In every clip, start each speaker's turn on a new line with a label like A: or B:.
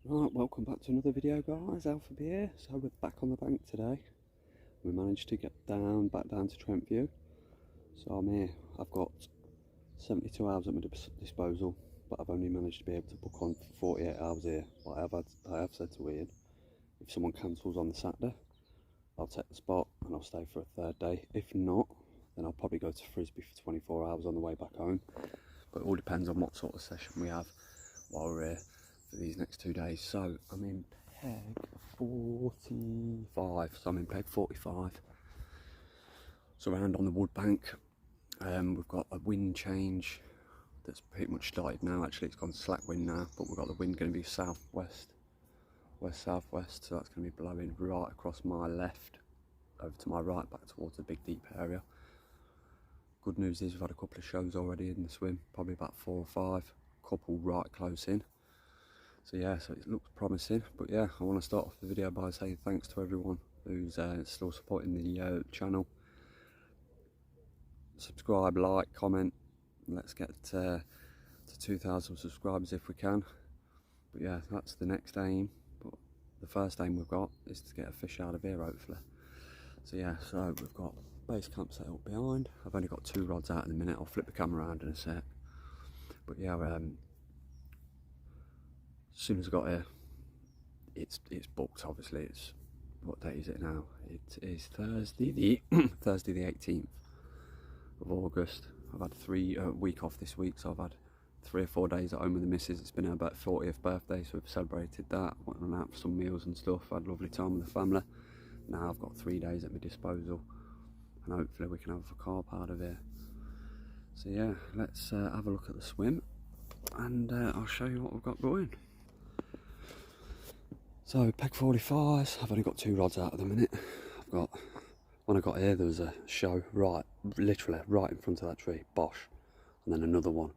A: Right, welcome back to another video, guys. Alpha here. So we're back on the bank today. We managed to get back down to Trentview. So I'm here. I've got 72 hours at my disposal, but I've only managed to be able to book on for 48 hours here. But I have said to Ian, if someone cancels on the Saturday, I'll take the spot and I'll stay for a third day. If not, then I'll probably go to Frisbee for 24 hours on the way back home. But it all depends on what sort of session we have while we're here for these next 2 days. So I'm in peg 45, so I'm in peg 45. So around on the wood bank, we've got a wind change that's pretty much started now. Actually, it's gone slack wind now, but we've got the wind going to be southwest, west-southwest, so that's going to be blowing right across my left over to my right, back towards the big deep area. Good news is we've had a couple of shows already in the swim, probably about 4 or 5, couple right close in. So yeah, so it looks promising. But yeah, I want to start off the video by saying thanks to everyone who's still supporting the channel. Subscribe, like, comment. Let's get to 2,000 subscribers if we can. But yeah, that's the next aim. But the first aim we've got is to get a fish out of here, hopefully. So yeah, so we've got base camp set up behind. I've only got 2 rods out in a minute. I'll flip the camera around in a sec. But yeah, as soon as I got here, it's booked. Obviously, it's what day is it now? It is Thursday the 18th of August. I've had a week off this week, so I've had 3 or 4 days at home with the missus. It's been her about 40th birthday, so we've celebrated that. Went out for some meals and stuff. Had a lovely time with the family. Now I've got 3 days at my disposal, and hopefully we can have a carp out of here. So yeah, let's have a look at the swim, and I'll show you what we've got going. So peg 45, I've only got 2 rods out at the minute. When I got here, there was a show literally right in front of that tree, bosh, and then another one,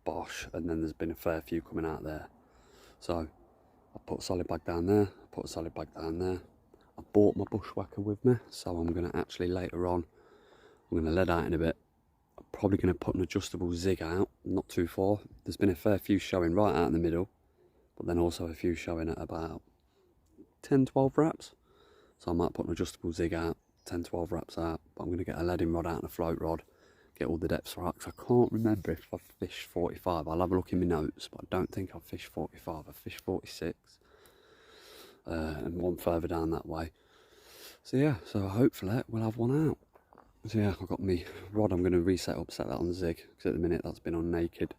A: bosh, and then there's been a fair few coming out there. So I put a solid bag down there, I put a solid bag down there. I bought my bushwhacker with me, so I'm going to actually later on, I'm going to lead out in a bit. I'm probably going to put an adjustable zig out, not too far. There's been a fair few showing right out in the middle, but then also a few showing at about 10-12 wraps, so I might put an adjustable zig out, 10-12 wraps out, but I'm going to get a leading rod out and a float rod, get all the depths right, because I can't remember if I've fished 45. I'll have a look in my notes, but I don't think I've fished 45. I've fished 46 and one further down that way. So yeah, so hopefully we'll have one out. So yeah, I've got my rod. I'm going to reset up, set that on zig, because at the minute that's been on naked.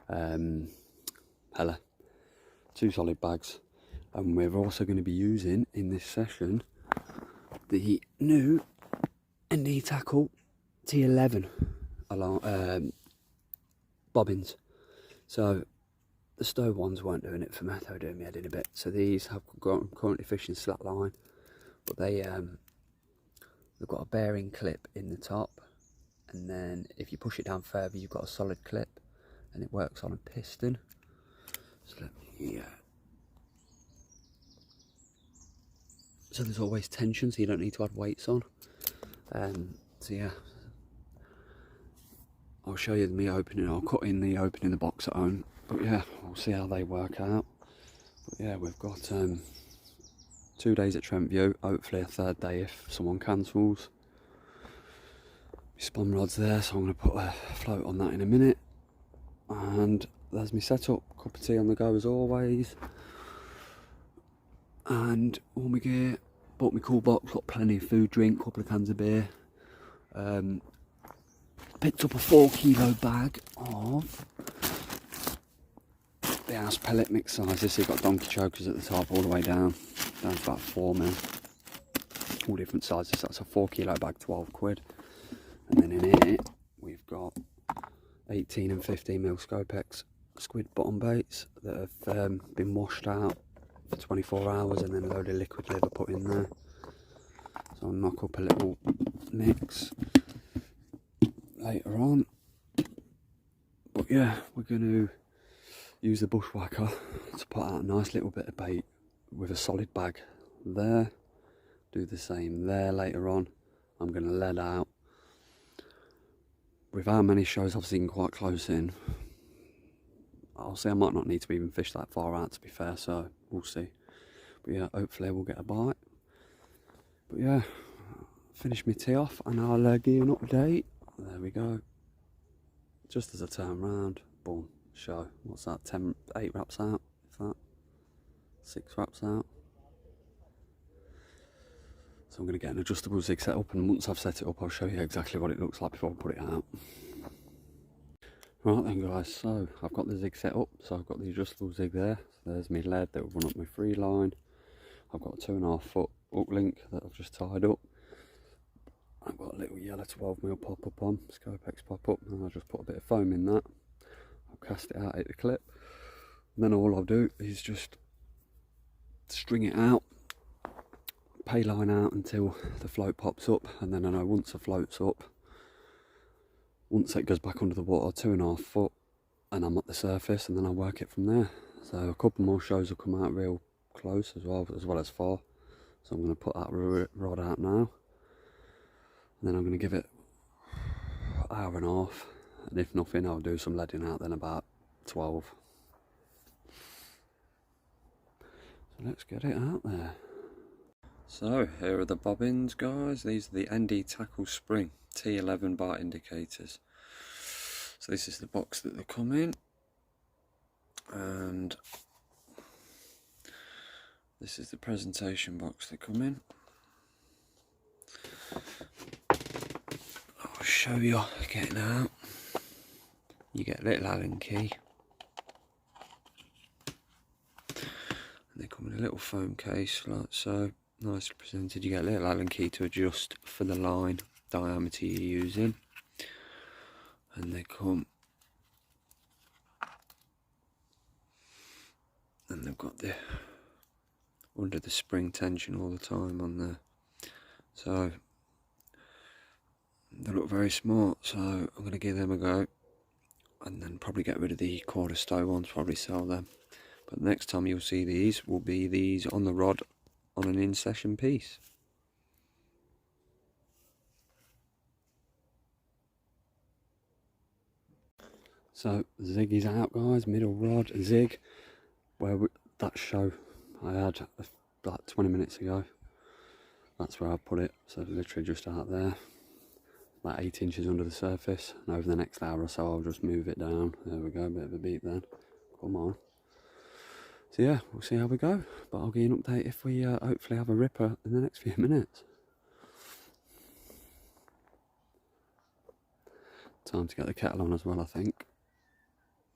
A: Hella 2 solid bags. And we're also going to be using in this session the new ND Tackle T11 along bobbins. So the Stowe ones weren't doing it for me, they were doing me head in a bit. So these have got currently fishing slack line, but they've got a bearing clip in the top, and then if you push it down further, you've got a solid clip, and it works on a piston. So let me so there's always tension, so you don't need to add weights on. So yeah, I'll show you me opening. I'll cut in the opening the box at home. But yeah, we'll see how they work out. But yeah, we've got 2 days at Trentview. Hopefully a third day if someone cancels. My spun rod's there, so I'm going to put a float on that in a minute. And there's my setup. Cup of tea on the go as always. And all my gear. Bought my cool box, got plenty of food, drink, couple of cans of beer. Picked up a 4 kilo bag of the house pellet mix sizes. So you've got donkey chokers at the top all the way down to about 4 mil. All different sizes. That's a 4 kilo bag, 12 quid. And then in here we've got 18 and 15 mil Scopex squid bottom baits that have been washed out for 24 hours, and then a load of liquid liver put in there. So I'll knock up a little mix later on. But yeah, we're going to use the bushwhacker to put out a nice little bit of bait with a solid bag there. Do the same there later on. I'm going to lead out. With how many shows I've seen quite close in, I'll see, I might not need to even fish that far out, to be fair, so we'll see. But yeah, hopefully we'll get a bite. But yeah, finish my tea off and I'll give you an update. There we go. Just as I turn round, boom, show. What's that, 8 wraps out, if that? 6 wraps out. So I'm going to get an adjustable zig set up, and once I've set it up I'll show you exactly what it looks like before I put it out. Right then guys, so I've got the zig set up, so I've got the adjustable zig there. So there's my lead that will run up my free line. I've got a 2.5 foot hook link that I've just tied up. I've got a little yellow 12mm pop up on, Scopex pop up, and I'll just put a bit of foam in that. I'll cast it out at the clip, and then all I'll do is just string it out, pay line out until the float pops up, and then I know once the float's up, once it goes back under the water, 2.5 foot, and I'm at the surface, and then I'll work it from there. So a couple more shows will come out real close as well as far. So I'm going to put that rod out now, and then I'm going to give it an hour and a half, and if nothing I'll do some leading out then about 12. So let's get it out there. So here are the bobbins guys, these are the ND Tackle Spring T11 bar indicators. So this is the box that they come in, and this is the presentation box they come in. I'll show you getting out. You get a little Allen key, and they come in a little foam case like so, nicely presented. You get a little Allen key to adjust for the line diameter you're using, and they come, and they've got the under the spring tension all the time on there, so they look very smart. So I'm going to give them a go, and then probably get rid of the quarter stow ones, probably sell them. But next time you'll see these will be these on the rod on an in-session piece. So zig is out guys, middle rod zig, that show I had like 20 minutes ago, that's where I put it. So literally just out there, about 8 inches under the surface, and over the next hour or so I'll just move it down. There we go, a bit of a beat then, come on. So yeah, we'll see how we go, but I'll give you an update if we hopefully have a ripper in the next few minutes. Time to get the kettle on as well, I think.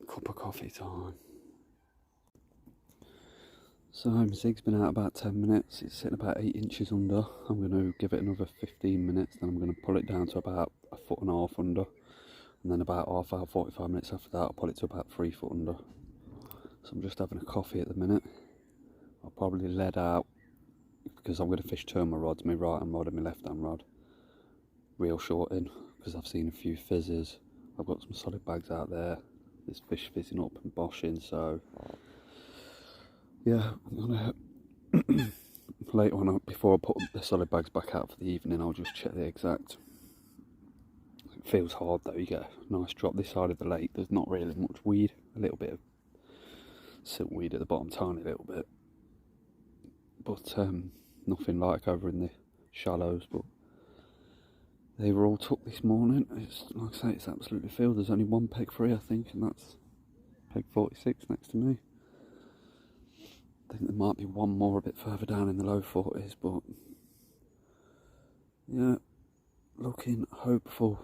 A: Cup of coffee time. So my zig's been out about 10 minutes, it's sitting about 8 inches under. I'm going to give it another 15 minutes, then I'm going to pull it down to about 1.5 foot under, and then about half hour, 45 minutes after that I'll pull it to about 3 foot under. So I'm just having a coffee at the minute. I'll probably lead out, because I'm going to fish 2 of my rods, my right hand rod and my left hand rod, real short in, because I've seen a few fizzes. I've got some solid bags out there, there's fish fizzing up and boshing, so yeah, I'm gonna later on, before I put the solid bags back out for the evening, I'll just check the exact. It feels hard though, you get a nice drop. This side of the lake there's not really much weed, a little bit of siltweed at the bottom, tiny little bit, but nothing like over in the shallows. But they were all took this morning. It's, like I say, it's absolutely filled. There's only one peg free I think, and that's peg 46 next to me. I think there might be one more a bit further down in the low 40s, but yeah, looking hopeful.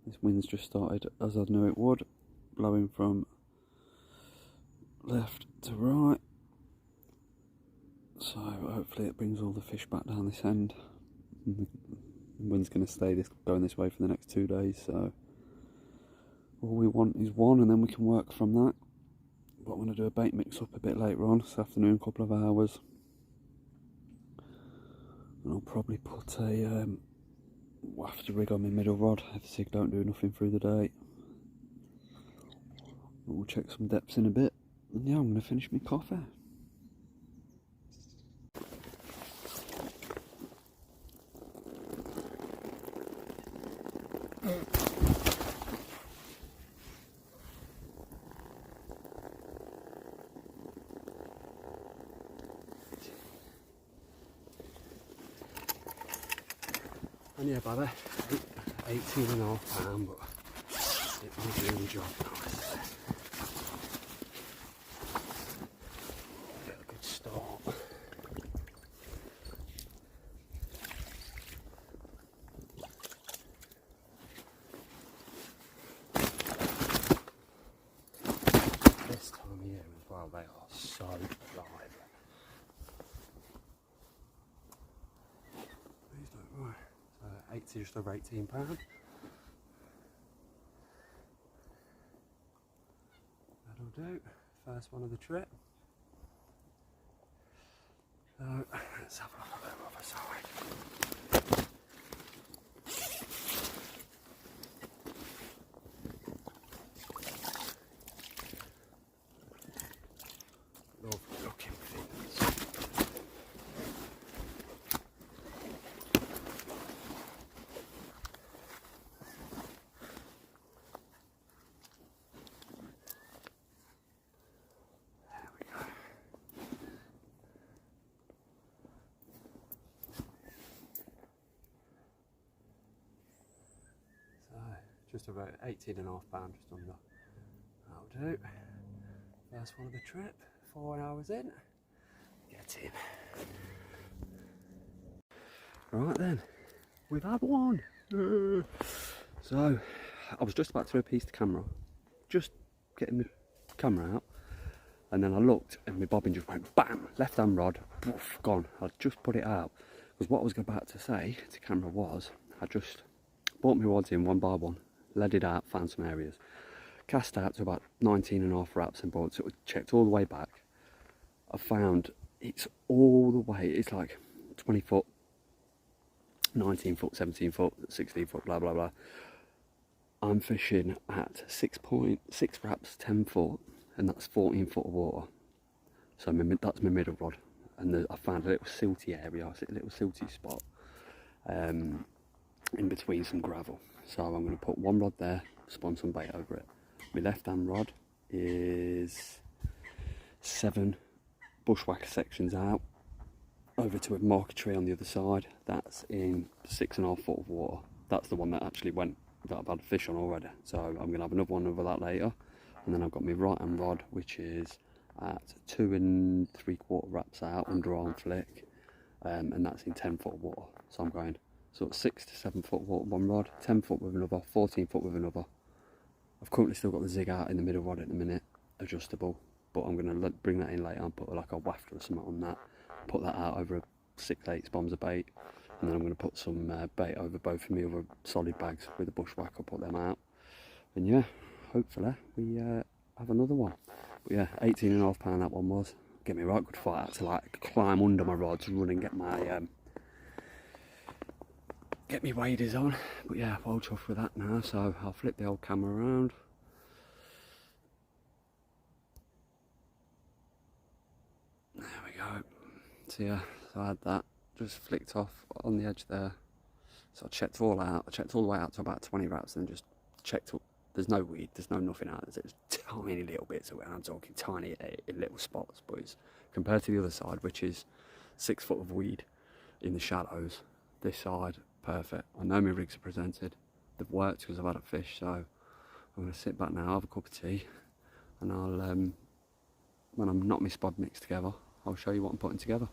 A: This wind's just started, as I knew it would, blowing from left to right, so hopefully it brings all the fish back down this end. The wind's going to stay going this way for the next 2 days, so all we want is one, and then we can work from that. But I'm going to do a bait mix up a bit later on this afternoon, couple of hours, and I'll probably put a wafter rig on my middle rod if the zig don't do nothing through the day. We'll check some depths in a bit, and yeah, I'm going to finish my coffee. And yeah, by the 18.5 £, but it will do the job nicely. Get a good start. This time of year as well, they are so lively. Please don't worry. So just over £18. That'll do. First one of the trip. So let's have a look at the other side. Lovely looking things. There we go. So just about £18.5, just under. That'll do. First one of the trip. 4 hours in. Get in. Right then, we've had one. So I was just about to repiece the camera, just getting the camera out, and then I looked and my bobbin just went bam, left hand rod, poof, gone. I just put it out because what I was about to say to camera was I just brought my rods in one by one, led it out, found some areas, cast out to about 19.5 wraps and brought it, checked all the way back. I found it's all the way, it's like 20 foot, 19 foot, 17 foot, 16 foot, blah, blah, blah. I'm fishing at 6.6 wraps, 10 foot, and that's 14 foot of water. So that's my middle rod. And I found a little silty area, a little silty spot in between some gravel. So I'm going to put one rod there, spawn some bait over it. My left hand rod is 7 bushwhacker sections out over to a marker tree on the other side. That's in 6.5 foot of water. That's the one that actually went, that I've had a fish on already. So I'm going to have another one over that later. And then I've got my right hand rod, which is at 2 3/4 wraps out, under arm flick, and that's in 10 foot of water. So I'm going sort of 6 to 7 foot of water one rod, 10 foot with another, 14 foot with another. I've currently still got the zig out in the middle rod at the minute, adjustable, but I'm going to bring that in later and put like a wafter or something on that, put that out over 6-8 bombs of bait, and then I'm going to put some bait over both of my other solid bags with a bushwhacker, put them out, and yeah, hopefully we have another one. But yeah, £18.5 that one was. Get me right good fight. I had to like climb under my rods, run and get my waders on. But yeah, well chuffed with that now, so I'll flip the old camera around. There we go. So yeah, so I had that just flicked off on the edge there. So I checked all out. I checked all the way out to about 20 wraps and just checked up. There's no weed, there's no nothing out there. There's tiny little bits of it, and I'm talking tiny little spots, boys. Compared to the other side, which is 6 foot of weed in the shallows, this side, perfect. I know my rigs are presented. They've worked because I've had a fish, so I'm going to sit back now, have a cup of tea, and I'll, when I'm not my spod mixed together, I'll show you what I'm putting together.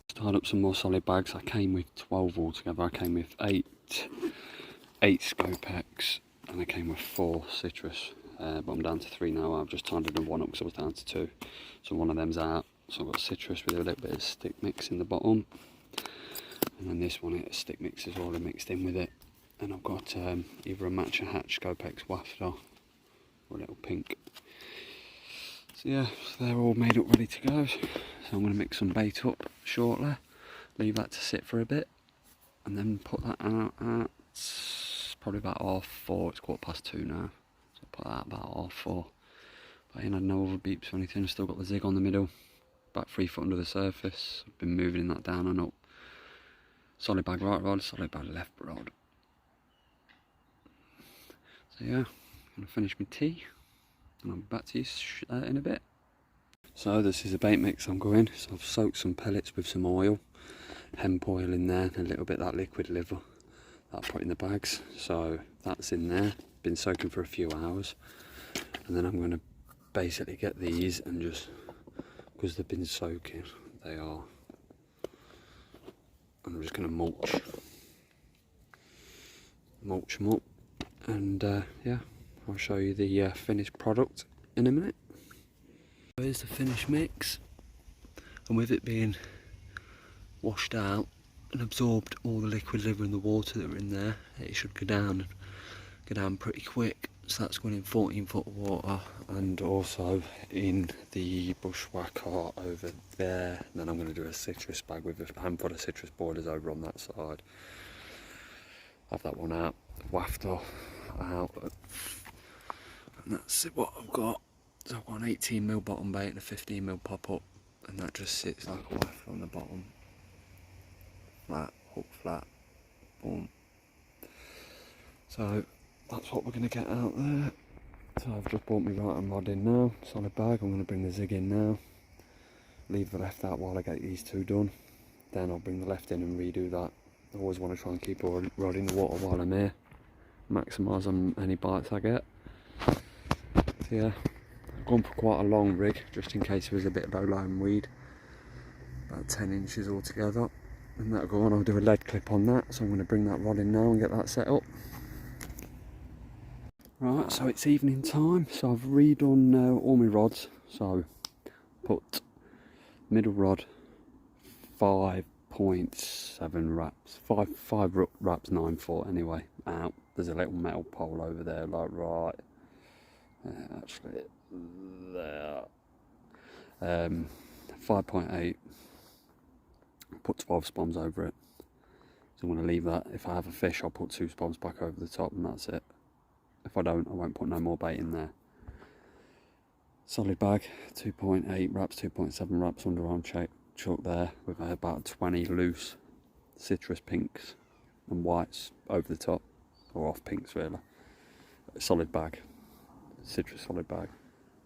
A: Started up some more solid bags. I came with 12 altogether. I came with 8 Scopex. And I came with 4 citrus, but I'm down to 3 now. I've just tidied one up because I was down to 2. So one of them's out. So I've got citrus with a little bit of stick mix in the bottom. And then this one, it's stick mix is already mixed in with it. And I've got either a match or hatch Scopex wafter or a little pink. So yeah, so they're all made up ready to go. So I'm going to mix some bait up shortly. Leave that to sit for a bit. And then put that out at probably about 4:30, it's 2:15 now, so I'll put that about 4:30. But I ain't had no other beeps or anything. I've still got the zig on the middle, about 3 foot under the surface. I've been moving that down and up. Solid bag right rod, solid bag left rod. So yeah, I'm going to finish my tea and I'll be back to you in a bit. So this is a bait mix I'm going, so I've soaked some pellets with some oil hemp oil in there, and a little bit of that liquid liver that I put in the bags. So that's in there, been soaking for a few hours, and then I'm going to basically get these and just, because they've been soaking, I'm just going to mulch them up, and yeah, I'll show you the finished product in a minute. Here's the finished mix, and with it being washed out and absorbed all the liquid liver and the water that were in there, it should go down pretty quick. So that's going in 14-foot of water, and also in the bushwhacker over there. And then I'm going to do a citrus bag with a handful of citrus boilers over on that side. Have that one out, waft off, out, and that's it, what I've got. So I've got an 18mm bottom bait and a 15mm pop up, and that just sits like a waft on the bottom. Flat, hook flat, boom. So that's what we're going to get out there. So I've just brought my right hand rod in now, solid bag. I'm going to bring the zig in now, leave the left out while I get these two done, then I'll bring the left in and redo that. I always want to try and keep a rod in the water while I'm here, maximise on any bites I get. So yeah, I've gone for quite a long rig just in case there was a bit of low-lying weed, about 10 inches altogether, and that'll go on. I'll do a lead clip on that, so I'm going to bring that rod in now and get that set up. Right, so it's evening time, so I've redone all my rods. So put middle rod 5.7 wraps, 5 wraps 9 foot anyway, out. There's a little metal pole over there, like right actually there. 5.8, put 12 spoms over it. So I'm going to leave that. If I have a fish, I'll put 2 spoms back over the top, and that's it. If I don't, I won't put no more bait in there. Solid bag, 2.8 wraps, 2.7 wraps, underarm chuck there, with about 20 loose citrus pinks and whites over the top, or off pinks really. Solid bag, citrus solid bag.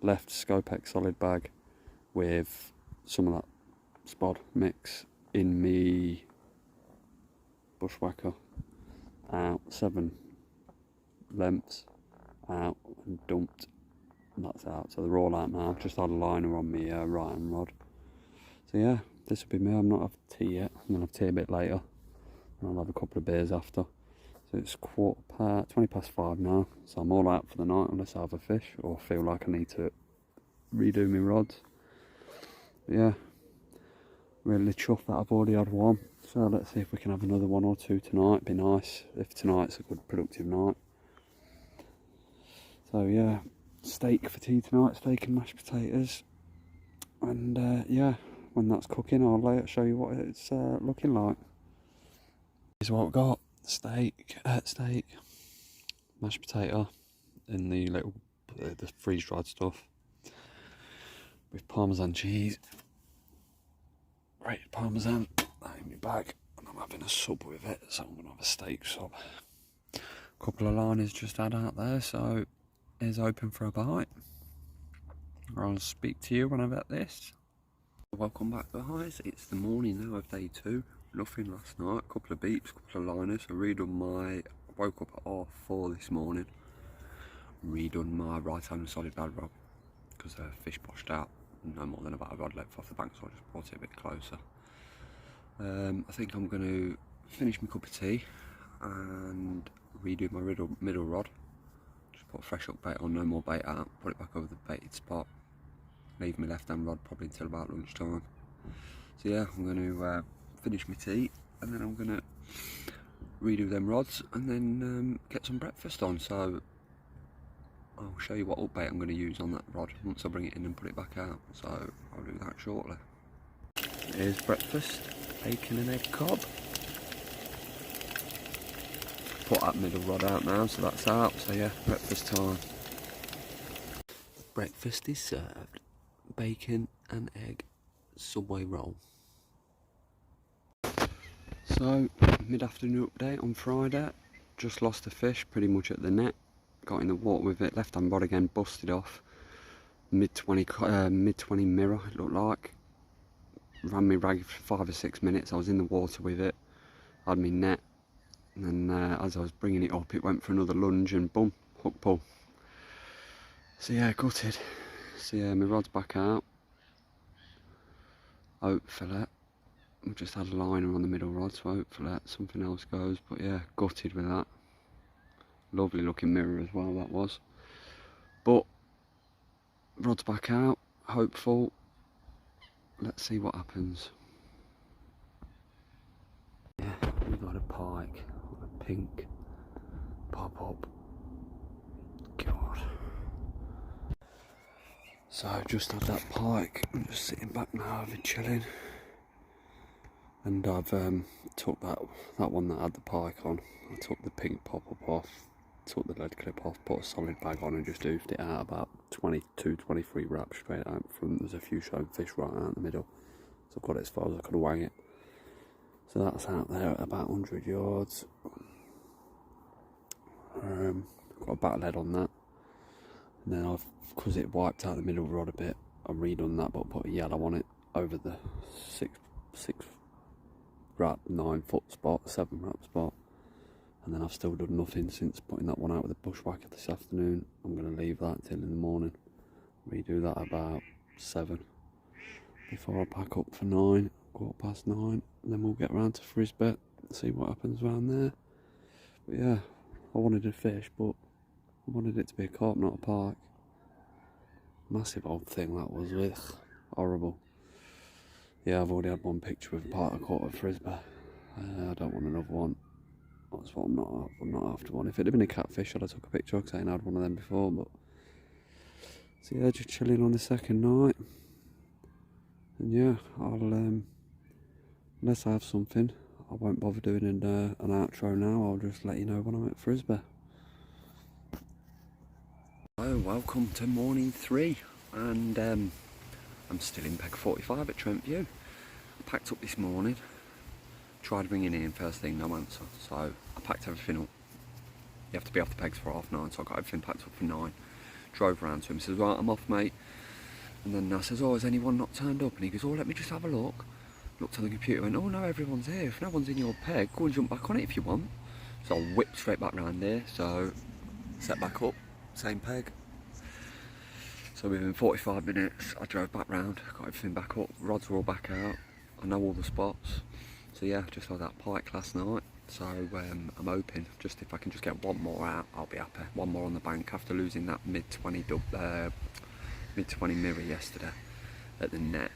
A: Left Scopex solid bag with some of that spod mix in me bushwhacker. Out 7 lengths, out and dumped, and that's out. So they're all out now. Just had a liner on me right hand rod. So yeah, this will be me. I'm not having tea yet. I'm gonna have tea a bit later, and I'll have a couple of beers after. So it's 20 past 5 now, so I'm all out for the night unless I have a fish or feel like I need to redo my rods. But yeah, really chuffed that I've already had one. So let's see if we can have another one or two tonight. Be nice if tonight's a good productive night. So yeah, steak for tea tonight, steak and mashed potatoes. And yeah, when that's cooking, I'll show you what it's looking like. Here's what we've got: steak, mashed potato, in the little the freeze-dried stuff, with Parmesan cheese, grated Parmesan, that in my bag, and I'm having a sub with it, so I'm gonna have a steak sub. A couple of liners just had out there, so is open for a bite. I'll speak to you when I've had this. Welcome back guys, it's the morning now of day 2. Nothing last night, a couple of beeps, a couple of liners. I woke up at 4:30 this morning, redone my right hand solid bag rod because the fish pushed out no more than about a rod length off the bank, so I just brought it a bit closer. I think I'm going to finish my cup of tea and redo my middle rod. Just put a fresh up bait on, no more bait out, put it back over the baited spot, leave my left hand rod probably until about lunchtime. So yeah, I'm going to finish my tea, and then I'm going to redo them rods and then get some breakfast on. So I'll show you what up bait I'm going to use on that rod once I bring it in and put it back out. So I'll do that shortly. Here's breakfast: bacon and egg cob. Put that middle rod out now, so that's out. So yeah, breakfast time. Breakfast is served: bacon and egg Subway roll. So mid-afternoon update on Friday. Just lost a fish pretty much at the net. Got in the water with it, left hand rod again, busted off. Mid 20 mirror it looked like. ran me ragged for 5 or 6 minutes. I was in the water with it, I had my net, and then as I was bringing it up, it went for another lunge and boom, hook pull. So yeah, gutted. So yeah, my rod's back out. Oat fillet. We've just had a liner on the middle rod, so hopefully something else goes. But yeah, gutted with that. Lovely looking mirror as well, that was. But rod's back out, hopeful. Let's see what happens. Yeah, we've got a pike, a pink pop up. God. So I've just had that pike. I'm just sitting back now, I've been chilling. And I've took that one that had the pike on. I took the pink pop up off, took the lead clip off, put a solid bag on and just oofed it out about 22, 23 wraps straight out from. There's a few showing fish right out in the middle. So I've got it as far as I could wang it. So that's out there at about 100 yards. Got a back lead on that. And then because it wiped out the middle rod a bit, I've redone that but put a yellow on it over the 6 wrap, 9 foot spot, 7 wrap spot. And then I've still done nothing since putting that one out with the bushwhacker this afternoon. I'm going to leave that till in the morning. Redo that about 7 before I pack up for 9, 9:15. And then we'll get round to Frisbee, see what happens around there. But yeah, I wanted a fish, but I wanted it to be a carp, not a pike. Massive old thing that was, ugh, horrible. Yeah, I've already had one picture with a pike I caught at Frisbee. I don't want another one. That's what I'm not after one. If it had been a catfish, I'd have took a picture saying I had one of them before. But so yeah, just chilling on the second night. And yeah, I'll unless I have something, I won't bother doing an outro now. I'll just let you know when I'm at Frisbee. Hello, welcome to morning 3, and I'm still in peg 45 at Trentview. I packed up this morning, tried ringing in first thing, no answer, so I packed everything up. You have to be off the pegs for 9:30, so I got everything packed up for 9. Drove round to him, says, right, I'm off, mate. And then I says, oh, has anyone not turned up? And he goes, oh, let me just have a look. Looked on the computer and went, oh no, everyone's here. If no one's in your peg, go and jump back on it if you want. So I whipped straight back round there, so set back up, same peg. So within 45 minutes, I drove back round, got everything back up, rods were all back out, I know all the spots. So yeah, just had that pike last night, so I'm hoping, just if I can just get one more out, I'll be happy. One more on the bank after losing that mid-20 mirror yesterday at the net.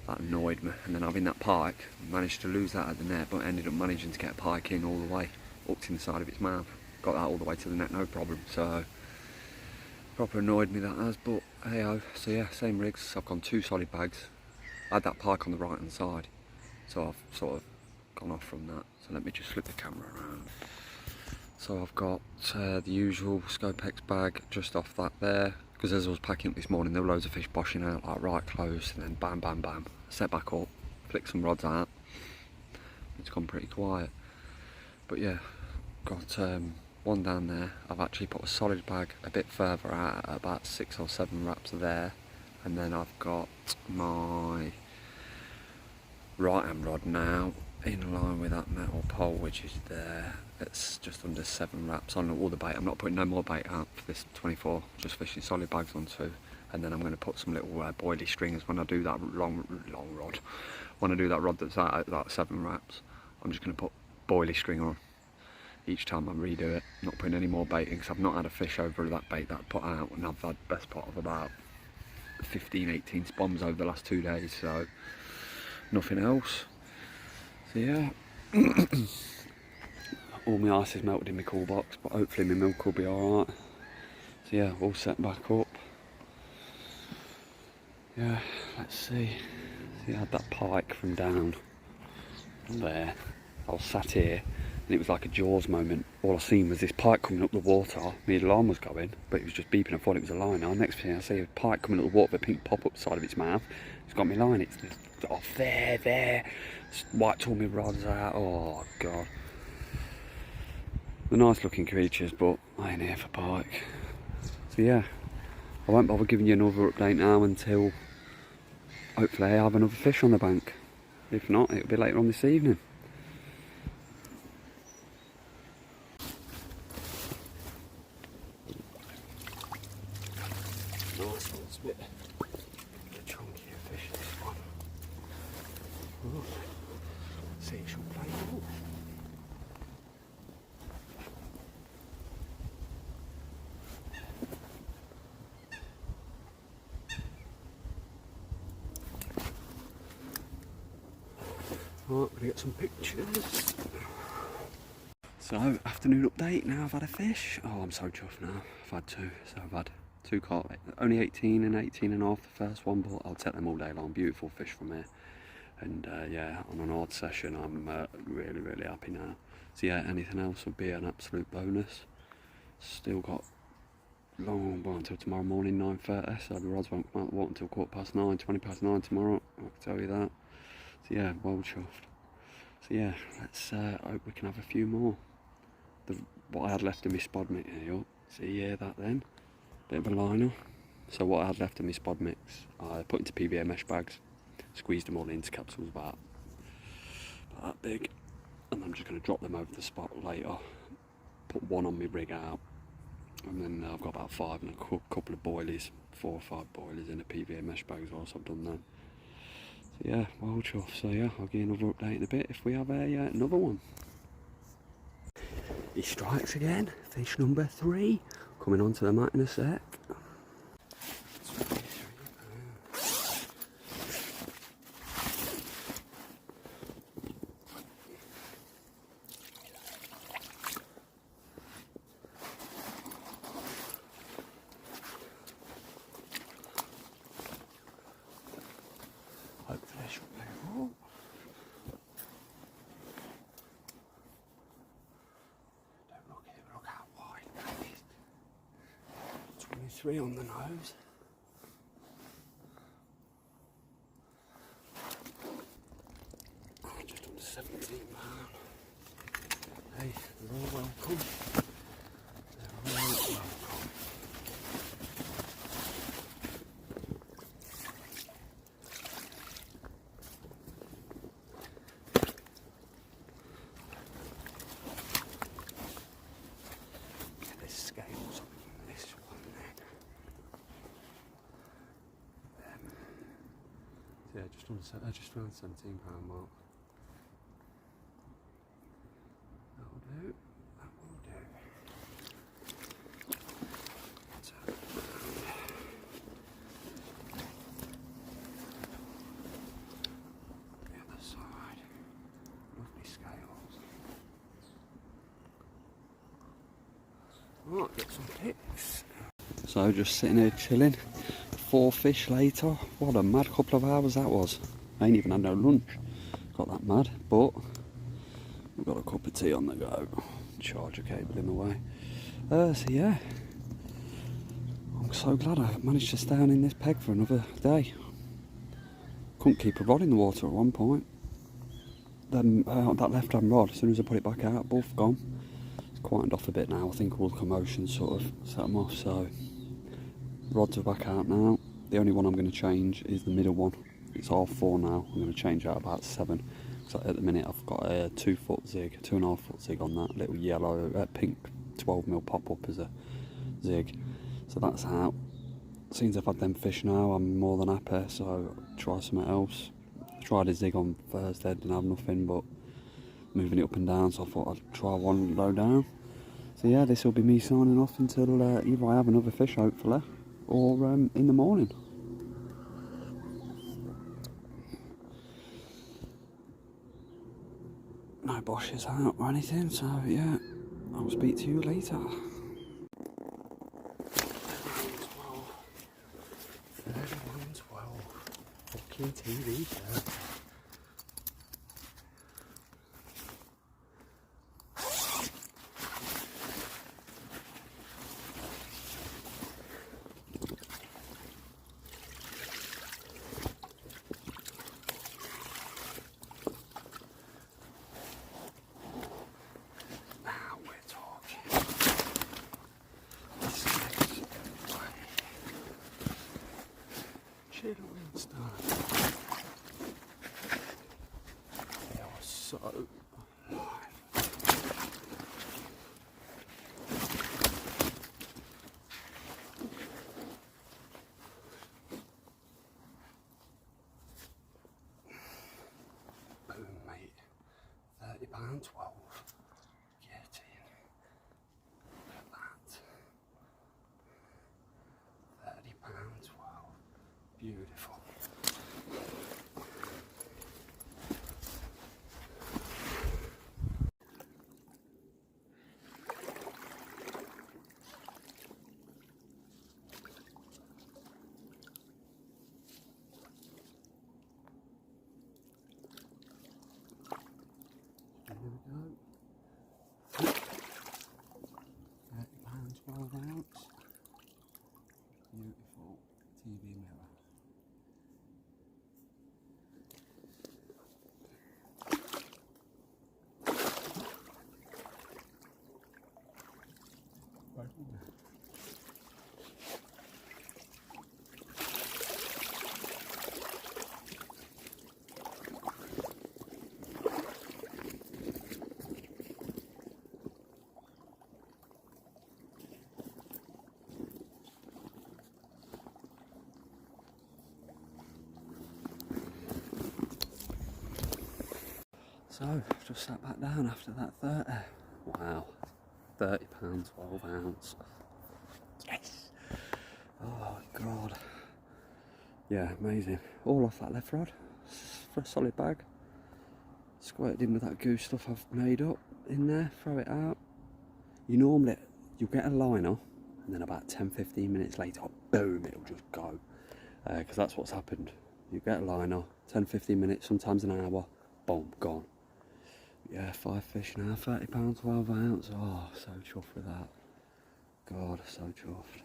A: That annoyed me, and then having that pike, managed to lose that at the net, but ended up managing to get a pike in all the way, hooked in the side of its mouth. Got that all the way to the net, no problem, so proper annoyed me that has, but hey ho. So yeah, same rigs, I've gone 2 solid bags. I had that pike on the right hand side, so I've sort of gone off from that. So let me just flip the camera around. So I've got the usual Scopex bag just off that there, because as I was packing up this morning there were loads of fish boshing out like right close, and then bam bam bam, set back up, flick some rods out. It's gone pretty quiet, but yeah, got one down there. I've actually put a solid bag a bit further out at about 6 or 7 wraps there, and then I've got my right hand rod now in line with that metal pole which is there. It's just under 7 wraps on all the bait. I'm not putting no more bait out for this 24, just fishing solid bags on 2, and then I'm going to put some little boilie stringers when I do that long rod. When I do that rod that's out at that 7 wraps, I'm just going to put boilie string on each time I redo it. Not putting any more bait in, because I've not had a fish over that bait that I put out, and I've had best part of about 15-18 spoms over the last 2 days, so nothing else. So yeah, all my ice is melted in my cool box, but hopefully my milk will be alright. So yeah, all set back up. Yeah, let's see. See, I had that pike from down there. I was sat here and it was like a Jaws moment. All I seen was this pike coming up the water. My alarm was going, but it was just beeping. I thought it was a liner. Next thing I see a pike coming up the water with a pink pop up the side of its mouth. It's got my line. It's off there. Wiped all my rods out. Oh god. They're nice looking creatures, but I ain't here for pike. So yeah, I won't bother giving you another update now until hopefully I have another fish on the bank. If not, it'll be later on this evening. Nice one, it's a bit chunkier fish, this one. Ooh. See, it should play out. Right, I'm gonna get some pictures. So, afternoon update, now I've had a fish. Oh, I'm so chuffed now. I've had two. So I've had two carp, only 18 and 18 and a half the first one, but I'll take them all day long. Beautiful fish from here. And yeah, on an odd session, I'm really, really happy now. So yeah, anything else would be an absolute bonus. Still got long, well, until tomorrow morning, 9:30, so the rods won't come out the water until 9:15, 20 past 9 tomorrow, I can tell you that. So yeah, well chuffed. So yeah, let's hope we can have a few more. What I had left in my spod mix here, so you hear that then? Bit of a liner. So what I had left in my spod mix, I put into PVA mesh bags, squeezed them all into capsules about that big, and I'm just going to drop them over the spot later, put one on my rig out, and then I've got about 5 and a couple of boilies, 4 or 5 boilies in a PVA mesh bag as well, so I've done that. So yeah, well chuffed. So yeah, I'll give you another update in a bit if we have another one. He strikes again, fish number 3, coming onto the mat in a sec. Hopefully she'll play all. Don't look here, look how wide that is. 23 on the nose. Oh, just under 17 pounds. Hey, they're all welcome. They're all welcome. Scales on this one then. Yeah, just around £17 mark. That'll do. That will do. The other side. Lovely scales. Right, get some pics. So just sitting here chilling. 4 fish later. What a mad couple of hours that was. I ain't even had no lunch. Got that mad, but we've got a cup of tea on the go. Charger cable in the way. So yeah, I'm so glad I managed to stay on in this peg for another day. Couldn't keep a rod in the water at one point. Then that left hand rod, as soon as I put it back out, both gone. It's quietened off a bit now. I think all the commotion sort of set them off, so rods are back out now. The only one I'm going to change is the middle one. It's R4 now. I'm going to change out about 7. So at the minute I've got a 2-foot zig, 2.5 foot zig on that little yellow, pink 12mm pop up as a zig. So that's out. Since I've had them fish now, I'm more than happy. So I'll try something else. I tried a zig on Thursday, didn't have nothing, but moving it up and down. So I thought I'd try one low down. So yeah, this will be me signing off until either I have another fish, hopefully, or in the morning. No boshes out or anything, so yeah, I'll speak to you later. 3112. Fucking TV show. Children stuff. So boom, mate. £30.12. Get in. Look at that. £30.12. Beautiful. There we go. £30.12. Beautiful TV mirror. So, I've just sat back down after that 30. Wow, £30.12. Yes! Oh God. Yeah, amazing. All off that left rod for a solid bag. Squirted in with that goose stuff I've made up in there, throw it out. You'll get a liner and then about 10-15 minutes later, boom, it'll just go. Because that's what's happened. You get a liner, 10-15 minutes, sometimes an hour, boom, gone. Yeah, 5 fish now, £30.12. Oh, so chuffed with that. God, so chuffed.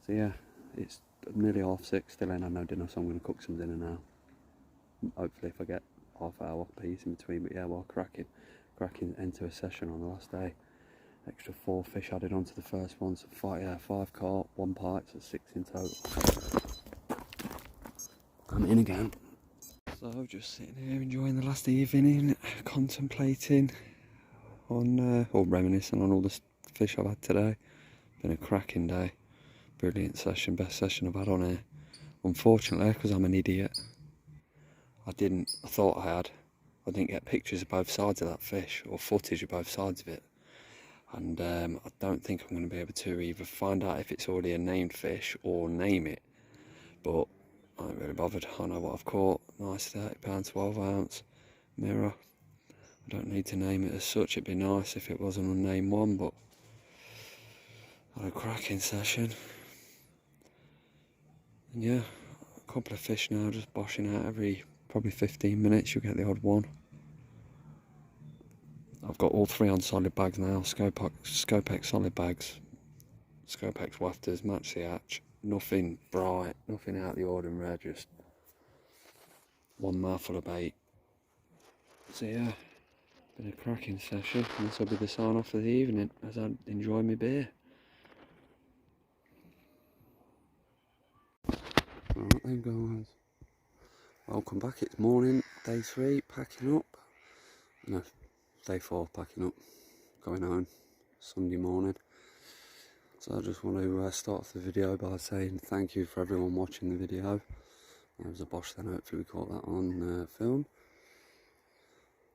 A: So yeah, it's nearly 6:30, still ain't had no dinner, so I'm going to cook some dinner now. Hopefully if I get half-hour piece in between, but yeah, well, cracking end to a session on the last day. Extra 4 fish added onto the first one, so 5 carp, 1 pike, so 6 in total. I'm in again. So just sitting here enjoying the last evening, contemplating on, or reminiscing on all the fish I've had today. Been a cracking day, brilliant session, best session I've had on here. Unfortunately, because I'm an idiot, I thought I didn't get pictures of both sides of that fish, or footage of both sides of it. And I don't think I'm going to be able to either find out if it's already a named fish or name it. But I ain't really bothered. I know what I've caught. Nice £30.12 mirror. I don't need to name it as such. It'd be nice if it was an unnamed one, but had a cracking session. And yeah, a couple of fish now just boshing out every probably 15 minutes. You'll get the odd one. I've got all 3 on solid bags now. Scopex solid bags. Scopex wafters, match the hatch. Nothing bright, nothing out of the ordinary, just one mouthful of bait. So yeah, been a cracking session, and this will be the sign off for the evening as I enjoy my beer. Right then guys, welcome back. It's morning, day 3, packing up. No, day 4, packing up, going home, Sunday morning. So I just want to start off the video by saying thank you for everyone watching the video. There was a bosh then, hopefully we caught that on film.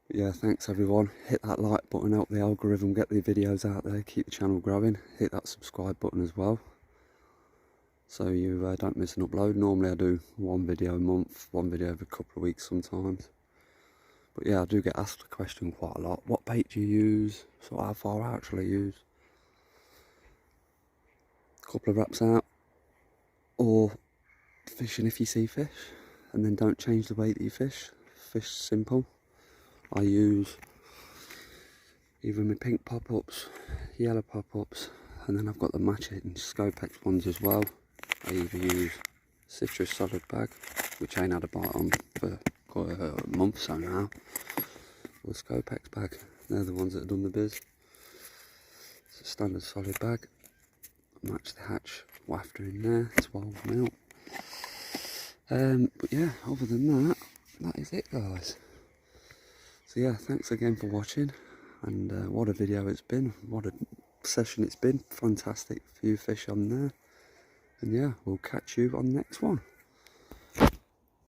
A: But yeah, thanks everyone. Hit that like button, help the algorithm get the videos out there, keep the channel growing. Hit that subscribe button as well, so you don't miss an upload. Normally I do 1 video a month, 1 video every couple of weeks sometimes. But yeah, I do get asked the question quite a lot. What bait do you use? So how far I actually use. Couple of wraps out, or fishing if you see fish, and then don't change the bait that you fish. Fish simple. I use either my pink pop-ups, yellow pop-ups, and then I've got the matching Scopex ones as well. I either use citrus solid bag, which I ain't had a bite on for quite a month so now, or Scopex bag. They're the ones that have done the biz. It's a standard solid bag. Match the hatch wafter in there, 12mm. But yeah, other than that, that is it guys. So yeah, thanks again for watching, and what a video it's been, what a session it's been. Fantastic few fish on there, and yeah, we'll catch you on the next one.